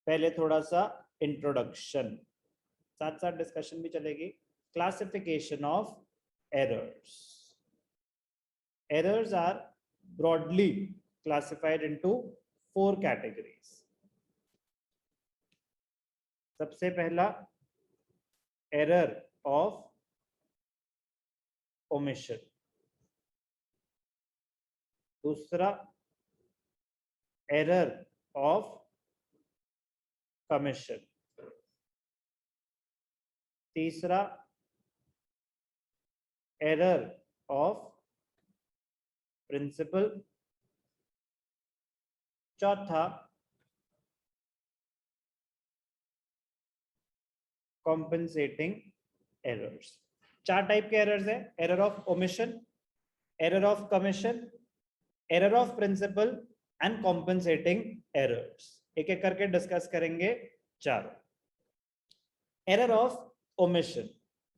पहले थोड़ा सा इंट्रोडक्शन, साथ साथ डिस्कशन भी चलेगी। Classification of errors. Errors are broadly classified into 4 categories. सबसे पहला error of omission, दूसरा error of commission, तीसरा error of principal, चौथा compensating errors. 4 टाइप के एरर्स है: error of omission, error of commission, error of principle and compensating errors. एक एक करके डिस्कस करेंगे चारों. एरर ऑफ ओमिशन,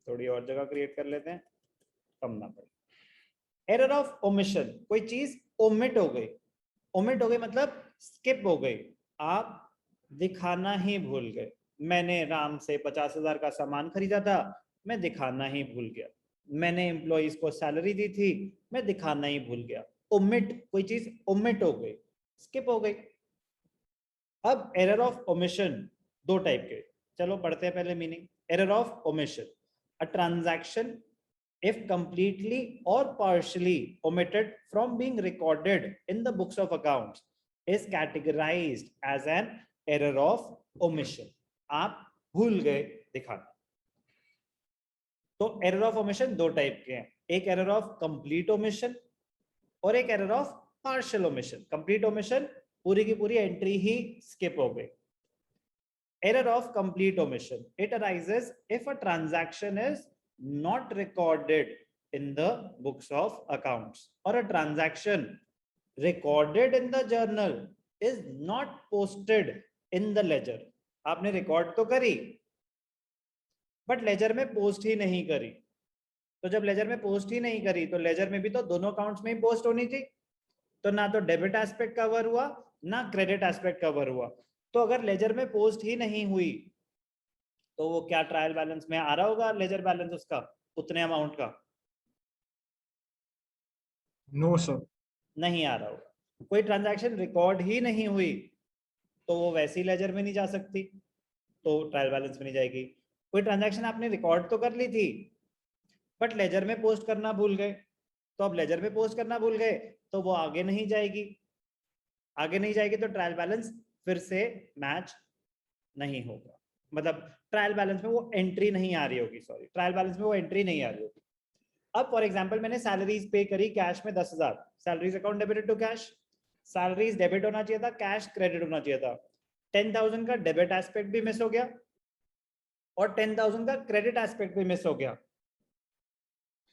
थोड़ी और जगह क्रिएट कर लेते हैं, कम ना पड़े. एरर ऑफ ओमिशन, कोई चीज ओमिट हो गई. ओमिट हो गई मतलब स्किप हो गई, आप दिखाना ही भूल गए. मैंने राम से 50,000 का सामान खरीदा था, मैं दिखाना ही भूल गया. मैंने एम्प्लॉइज को सैलरी दी थी, मैं दिखाना ही भूल गया. ओमिट, कोई चीज ओमिट हो गई, स्किप हो गई. अब एरर ऑफ ओमिशन दो टाइप के, चलो पढ़ते हैं पहले meaning. Error of omission, a transaction if completely or partially omitted from being recorded in the books of accounts is categorized as an error of omission. आप भूल गए दिखाना. तो एरर ऑफ ओमिशन दो टाइप के हैं, एक एरर ऑफ कंप्लीट ओमिशन और एक error of partial omission. Complete omission, पूरी की पूरी एंट्री ही स्किप हो गई. Error of complete omission, it arises if a transaction is not recorded in the books of accounts or a transaction recorded in the journal is not posted in the ledger. आपने record तो करी but laser में post ही नहीं करी. तो जब laser में post ही नहीं करी तो लेजर में भी तो दोनों अकाउंट्स में ही पोस्ट होनी थी. तो ना तो डेबिट एस्पेक्ट कवर हुआ ना क्रेडिट एस्पेक्ट कवर हुआ. तो अगर लेजर में पोस्ट ही नहीं हुई तो वो क्या ट्रायल बैलेंस में आ रहा होगा लेजर बैलेंस उसका उतने अमाउंट का? नो सर, नहीं आ रहा होगा. कोई ट्रांजैक्शन रिकॉर्ड ही नहीं हुई तो वो वैसी लेजर में नहीं जा सकती, तो ट्रायल बैलेंस में नहीं जाएगी. कोई ट्रांजैक्शन आपने रिकॉर्ड तो कर ली थी बट लेजर में पोस्ट करना भूल गए, तो अब लेजर में पोस्ट करना भूल गए तो वो आगे नहीं जाएगी. आगे नहीं जाएगी तो ट्रायल बैलेंस फिर से मैच नहीं होगा. मतलब ट्रायल बैलेंस में वो एंट्री नहीं आ रही होगी, सॉरी, ट्रायल बैलेंस में वो एंट्री नहीं आ रही होगी. अब फॉर एग्जांपल मैंने सैलरीज पे करी कैश में 10,000, salaries account debited to cash, salaries debit होना चाहिए था, कैश क्रेडिट होना चाहिए था. 10,000 का डेबिट एस्पेक्ट भी मिस हो गया और 10,000 का क्रेडिट एस्पेक्ट भी मिस हो गया.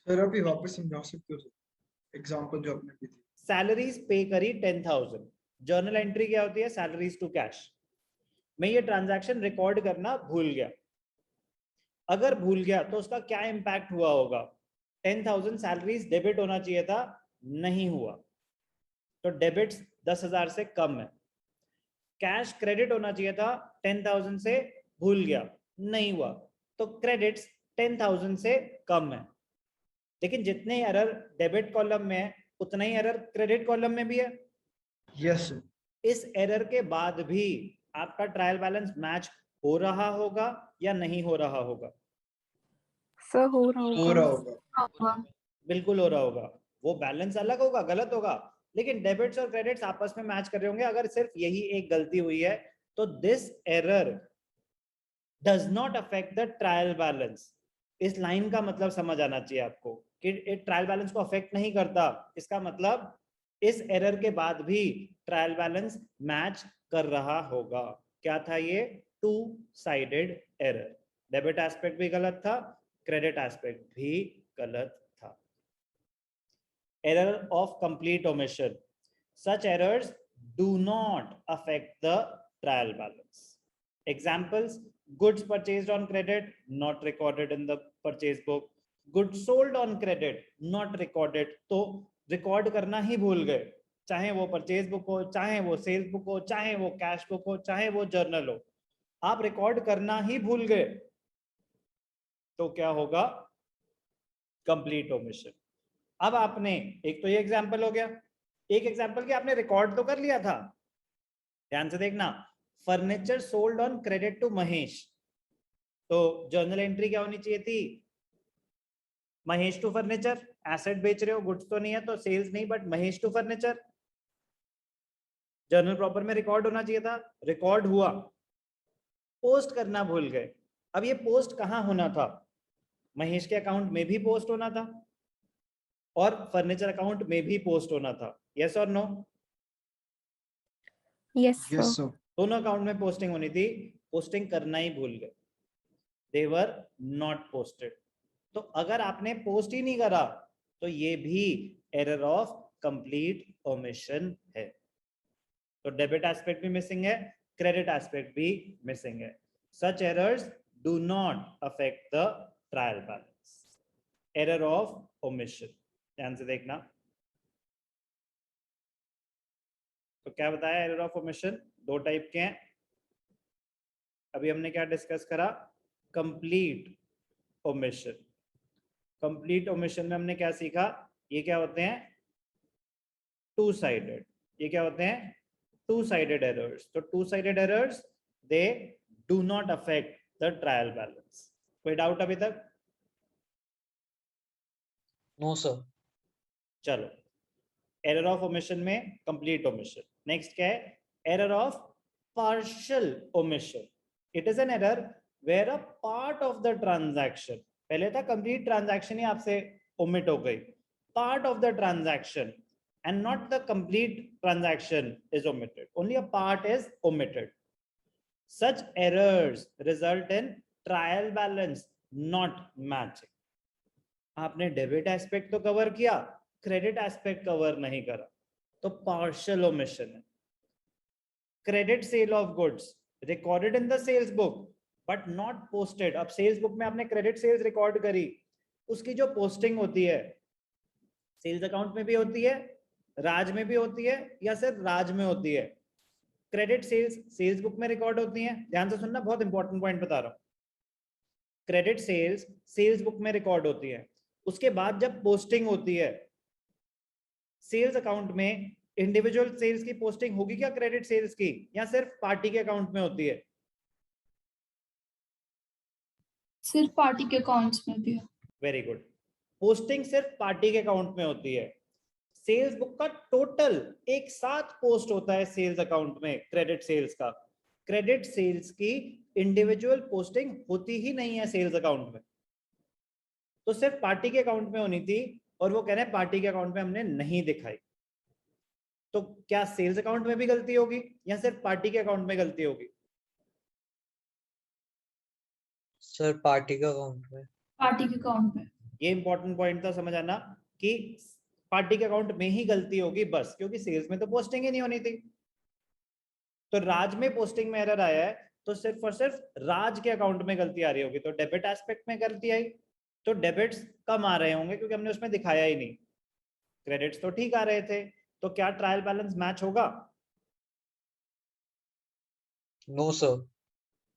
सर अभी वापस समझा सकते हो सर एग्जांपल जो आपने दी थी. सैलरीज पे करी 10,000, जर्नल एंट्री क्या होती है? Salaries to cash. मैं ये ट्रांजैक्शन रिकॉर्ड करना भूल गया. अगर भूल गया तो उसका क्या इंपैक्ट हुआ होगा? 10,000 सैलरीज डेबिट होना चाहिए था, नहीं हुआ, तो डेबिट्स 10,000 से कम है. कैश क्रेडिट होना चाहिए था 10,000 से, भूल गया, नहीं हुआ, तो क्रेडिट्स 10,000 से कम है. लेकिन जितने एरर डेबिट कॉलम में है उतना ही एरर क्रेडिट कॉलम में भी है. Yes sir. इस एरर के बाद भी आपका ट्रायल बैलेंस मैच हो रहा होगा या नहीं हो रहा होगा? सर हो रहा होगा. होगा. बिल्कुल हो रहा होगा. वो बैलेंस अलग होगा, गलत होगा, लेकिन डेबिट्स और क्रेडिट्स आपस में मैच कर रहे होंगे. अगर सिर्फ यही एक गलती हुई है तो this error does not affect the trial balance. इस लाइन का मतलब समझ आना चाहिए आपको कि ट्रायल बैलेंस को अफेक्ट नहीं करता. इसका मतलब इस एरर के बाद भी ट्रायल बैलेंस मैच कर रहा होगा. क्या था ये? Two sided error. Debit aspect भी गलत था, क्रेडिट एस्पेक्ट भी गलत था. Error of complete omission, such errors do not affect the trial balance. Examples: Goods purchased on credit, not recorded in the purchase book. Goods sold on credit, not recorded. तो record करना ही भूल गए, चाहे वो purchase book हो, चाहे वो sales book हो, चाहे वो कैश बुक हो, चाहे वो जर्नल हो, आप रिकॉर्ड करना ही भूल गए, तो क्या होगा? Complete omission. अब आपने, एक तो ये एग्जांपल हो गया, एक एग्जांपल कि आपने रिकॉर्ड तो कर लिया था, ध्यान से देखना, furniture sold on credit to Mahesh, तो जर्नल एंट्री क्या होनी चाहिए थी? महेश टू फर्नीचर, एसेट बेच रहे हो, गुड्स तो नहीं है तो सेल्स नहीं, but Mahesh to furniture, journal proper में रिकॉर्ड होना चाहिए था, रिकॉर्ड हुआ, पोस्ट करना भूल गए। अब ये पोस्ट कहाँ होना था? महेश के अकाउंट में भी पोस्ट होना था और फर्नीचर अकाउंट में भी पोस्ट होना था, यस और no? Yes, Yes, sir. sir. दोनों अकाउंट में पोस्टिंग होनी थी, पोस्टिंग करना ही भूल गए, दे वर नॉट पोस्टेड। तो अगर आपने पोस्ट ही नहीं करा तो ये भी एरर ऑफ कंप्लीट ओमिशन है। तो डेबिट एस्पेक्ट भी मिसिंग है, क्रेडिट एस्पेक्ट भी मिसिंग है। Such errors do not affect the trial balance. Error of omission, ध्यान से देखना। तो क्या बताया एरर ऑफ ओमिशन? दो टाइप के हैं। अभी हमने क्या डिस्कस करा? Complete omission. कंप्लीट ओमिशन में हमने क्या सीखा? ये क्या होते हैं? Two sided. ये क्या होते हैं? Two sided errors. तो two sided errors they do not affect the trial balance. कोई डाउट अभी तक? No sir. चलो, एरर ऑफ ओमिशन में कंप्लीट ओमिशन। नेक्स्ट क्या है? Error of partial omission. It is an error where a part of the transaction, पहले था complete transaction ही आपसे ओमिट हो गई, part of the transaction and not the complete transaction is omitted, only a part is omitted. Such errors result in trial balance not matching. आपने debit aspect तो cover किया, credit aspect cover नहीं करा, तो partial omission है। Credit sale of goods recorded in the sales book but not posted. अब sales book में आपने क्रेडिट सेल्स रिकॉर्ड करी, उसकी जो पोस्टिंग होती है सेल्स अकाउंट में भी होती है, राज में भी होती है, या सिर्फ राज में होती है? क्रेडिट सेल्स सेल्स बुक में रिकॉर्ड होती है, ध्यान से सुनना, बहुत इंपॉर्टेंट पॉइंट बता रहा हूं। क्रेडिट सेल्स सेल्स बुक में रिकॉर्ड होती है, उसके बाद जब पोस्टिंग होती है सेल्स अकाउंट में, इंडिविजुअल सेल्स की पोस्टिंग होगी क्या क्रेडिट सेल्स की, या सिर्फ पार्टी के अकाउंट में होती है? सिर्फ पार्टी के अकाउंट्स में भी है। वेरी गुड, पोस्टिंग सिर्फ पार्टी के अकाउंट में होती है। सेल्स बुक का टोटल एक साथ पोस्ट होता है सेल्स अकाउंट में, क्रेडिट सेल्स का। क्रेडिट सेल्स की इंडिविजुअल पोस्टिंग होती ही नहीं है सेल्स अकाउंट में, तो सिर्फ पार्टी के अकाउंट में होनी थी, और वो कह रहे हैं पार्टी के अकाउंट में हमने नहीं दिखाई। तो क्या सेल्स अकाउंट में भी गलती होगी या सिर्फ पार्टी के अकाउंट में गलती होगी? सर पार्टी का अकाउंट में। पार्टी के अकाउंट में। ये इंपॉर्टेंट पॉइंट था, समझ आना कि पार्टी के अकाउंट में ही गलती होगी बस, क्योंकि सेल्स में तो पोस्टिंग ही नहीं होनी थी। तो राज में पोस्टिंग में एरर आया है, तो सिर्फ और सिर्फ राज के अकाउंट में गलती आ रही होगी, तो डेबिट एस्पेक्ट में गलती आई, तो डेबिट्स कम आ रहे होंगे क्योंकि हमने उसमें दिखाया ही नहीं। क्रेडिट्स तो ठीक आ रहे थे, तो क्या ट्रायल बैलेंस मैच होगा? No sir.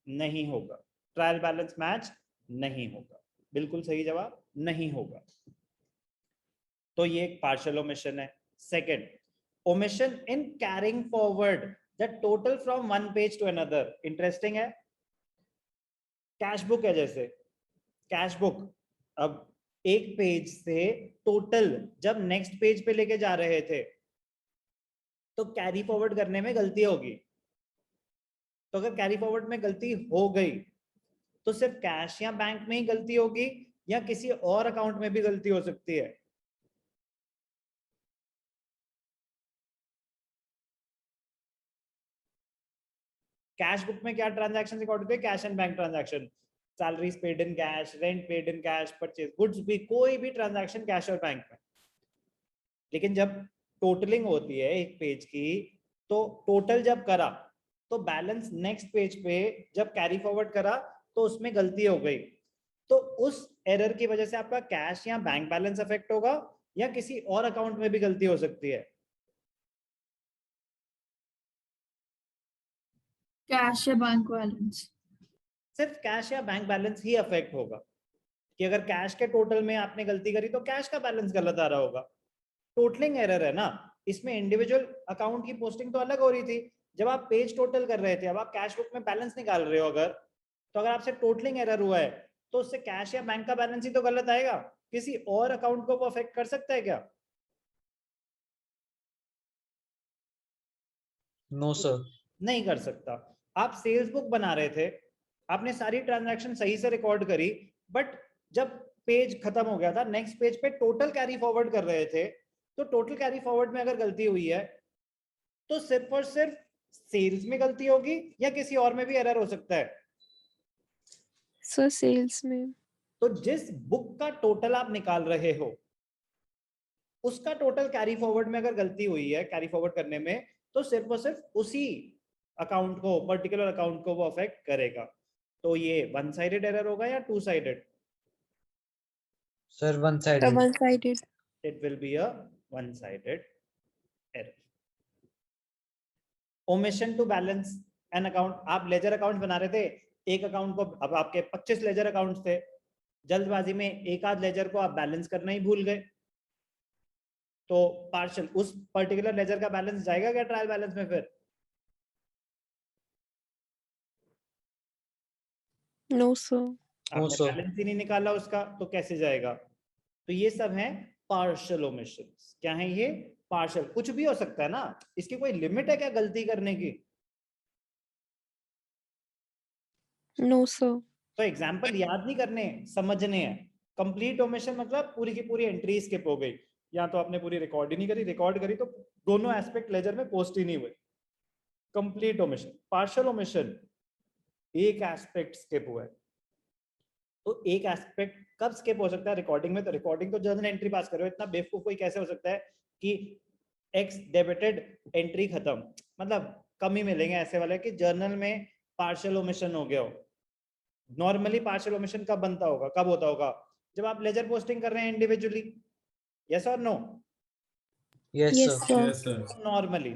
नहीं होगा, ट्रायल बैलेंस मैच नहीं होगा। बिल्कुल सही जवाब, नहीं होगा। तो ये एक पार्शियल ओमिशन है। Second, omission in carrying forward the total from one page to another. Interesting है। कैश बुक है, जैसे कैश बुक, अब एक पेज से टोटल जब नेक्स्ट पेज पे लेके जा रहे थे तो कैरी फॉरवर्ड करने में गलती होगी। तो अगर कैरी फॉरवर्ड में गलती हो गई तो सिर्फ कैश या बैंक में ही गलती होगी या किसी और अकाउंट में भी गलती हो सकती है? कैश बुक में क्या ट्रांजैक्शन रिकॉर्ड होते हैं? Cash and bank transaction, salaries paid in cash, rent paid in cash, purchase goods भी, कोई भी ट्रांजैक्शन कैश और बैंक में। लेकिन जब टोटलिंग होती है एक पेज की, तो टोटल जब करा तो बैलेंस नेक्स्ट पेज पे जब कैरी फॉरवर्ड करा तो उसमें गलती हो गई, तो उस एरर की वजह से आपका कैश या बैंक बैलेंस अफेक्ट होगा या किसी और अकाउंट में भी गलती हो सकती है? कैश या बैंक बैलेंस? सिर्फ कैश या बैंक बैलेंस ही अफेक्ट होगा कि अगर कैश के टोटल में आपने गलती करी तो कैश का बैलेंस गलत आ रहा होगा। टोटलिंग एरर है ना, इसमें इंडिविजुअल अकाउंट की पोस्टिंग तो अलग हो रही थी। जब आप पेज टोटल कर रहे थे, अब आप कैश बुक में बैलेंस निकाल रहे हो, अगर तो अगर आपसे टोटलिंग एरर हुआ है तो उससे कैश या बैंक का बैलेंस ही तो गलत आएगा, किसी और अकाउंट को वो अफेक्ट कर सकता है क्या? No sir. नहीं कर सकता। आप सेल्स बुक बना रहे थे, आपने सारी ट्रांजैक्शन सही से रिकॉर्ड करी, बट जब पेज खत्म हो गया था, नेक्स्ट पेज पे टोटल कैरी फॉरवर्ड कर रहे थे, तो टोटल कैरी फॉरवर्ड में अगर गलती हुई है तो सिर्फ और सिर्फ सेल्स में गलती होगी या किसी और में भी एरर हो सकता है? सर सेल्स में। तो जिस बुक का टोटल आप निकाल रहे हो उसका टोटल कैरी फॉरवर्ड में अगर गलती हुई है कैरी फॉरवर्ड करने में, तो सिर्फ और सिर्फ उसी अकाउंट को, पर्टिकुलर अकाउंट को वो अफेक्ट करेगा। तो ये वन साइडेड एरर होगा या two sided? Sir one sir sided. One sided. It will be a one-sided error. Omission to balance an account. आप लेजर अकाउंट बना रहे थे, एक अकाउंट को, अब आपके 25 लेजर अकाउंट्स थे, जल्दबाजी में एक आध लेजर को आप बैलेंस करना ही भूल गए, तो पार्शियल उस पर्टिकुलर लेजर का बैलेंस जाएगा क्या ट्रायल बैलेंस में? फिर नो सर। आपने बैलेंस ही नहीं निकाला उसका, तो कैसे जाएगा? तो ये सब है पार्शियल ओमिशंस। क्या है ये? पार्शियल। कुछ भी हो सकता है ना, इसकी कोई लिमिट है क्या गलती करने की? No sir. तो एग्जाम्पल याद नहीं करने, समझने हैं। कंप्लीट ओमिशन मतलब पूरी की पूरी एंट्री स्किप हो गई, या तो आपने पूरी रिकॉर्ड ही नहीं करी, रिकॉर्ड करी तो दोनों एस्पेक्ट लेजर में पोस्ट ही नहीं हुए, कंप्लीट ओमिशन। पार्शियल ओमिशन, एक एस्पेक्ट स्किप हुआ है। तो एक एस्पेक्ट कब स्किप हो सकता है? रिकॉर्डिंग में। तो रिकॉर्डिंग तो जर्नल एंट्री पास कर रहे हो, इतना बेवकूफ कोई कैसे हो सकता है कि एक्स डेबिटेड एंट्री खत्म, मतलब कम ही मिलेंगे ऐसे वाले कि जर्नल में पार्शियल ओमिशन हो गया हो। नॉर्मली पार्शियल ओमिशन कब बनता होगा, कब होता होगा? जब आप लेजर पोस्टिंग कर रहे हैं इंडिविजुअली। यस और no? Yes yes sir. Sir.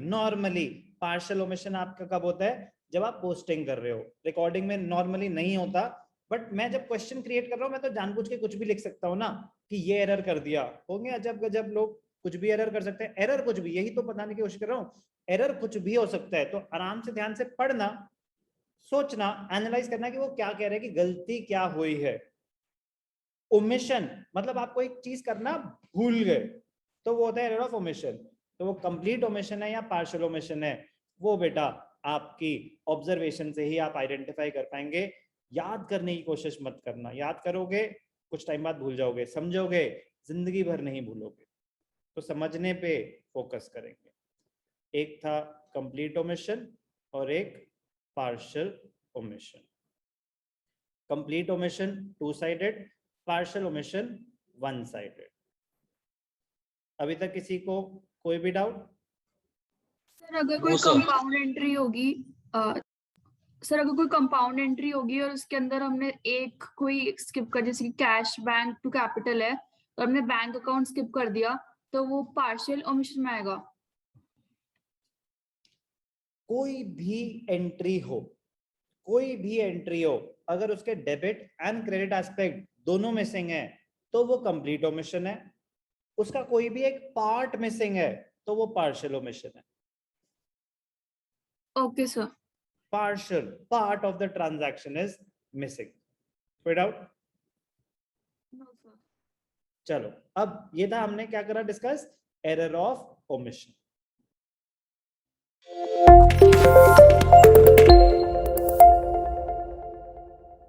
Normally partial omission आपका कब होता है? जब आप पोस्टिंग कर रहे हो। रिकॉर्डिंग में नॉर्मली नहीं होता, बट मैं जब क्वेश्चन क्रिएट कर रहा हूं, मैं तो जानबूझ के कुछ भी लिख सकता हूं ना कि ये एरर कर दिया। होंगे अजब गजब लोग, कुछ भी एरर कर सकते हैं। एरर कुछ भी, यही तो बताने की कोशिश कर रहा हूं, एरर कुछ भी हो सकता है। तो आराम से ध्यान से पढ़ना, सोचना, एनालाइज करना कि वो क्या कह रहे हैं, कि गलती क्या हुई है। ओमिशन मतलब आपको एक चीज करना भूल गए, तो वो होता है एरर ऑफ ओमिशन। तो वो कंप्लीट ओमिशन है या पार्शियल ओमिशन है, वो बेटा आपकी ऑब्जर्वेशन से ही आप आइडेंटिफाई कर पाएंगे। याद करने की कोशिश मत करना, याद करोगे कुछ टाइम बाद भूल जाओगे, समझोगे जिंदगी भर नहीं भूलोगे। तो समझने पे फोकस करेंगे। एक था कंप्लीट ओमिशन और एक partial omission. Complete omission two sided, partial omission one sided. अभी तक किसी को कोई भी डाउट? सर अगर कोई No, sir. कंपाउंड एंट्री होगी, सर अगर कोई कंपाउंड एंट्री होगी और उसके अंदर हमने एक कोई स्किप कर, जैसे कि कैश बैंक टू कैपिटल है, तो हमने बैंक अकाउंट स्किप कर दिया, तो वो पार्शियल ओमिशन में आएगा? कोई भी एंट्री हो, कोई भी एंट्री हो, अगर उसके डेबिट एंड क्रेडिट एस्पेक्ट दोनों मिसिंग है तो वो कंप्लीट ओमिशन है। उसका कोई भी एक पार्ट मिसिंग है तो वो पार्शियल ओमिशन है। Okay sir. Partial part of the transaction is missing. कोई डाउट? No sir. चलो, अब ये था हमने क्या करा डिस्कस, एरर ऑफ ओमिशन।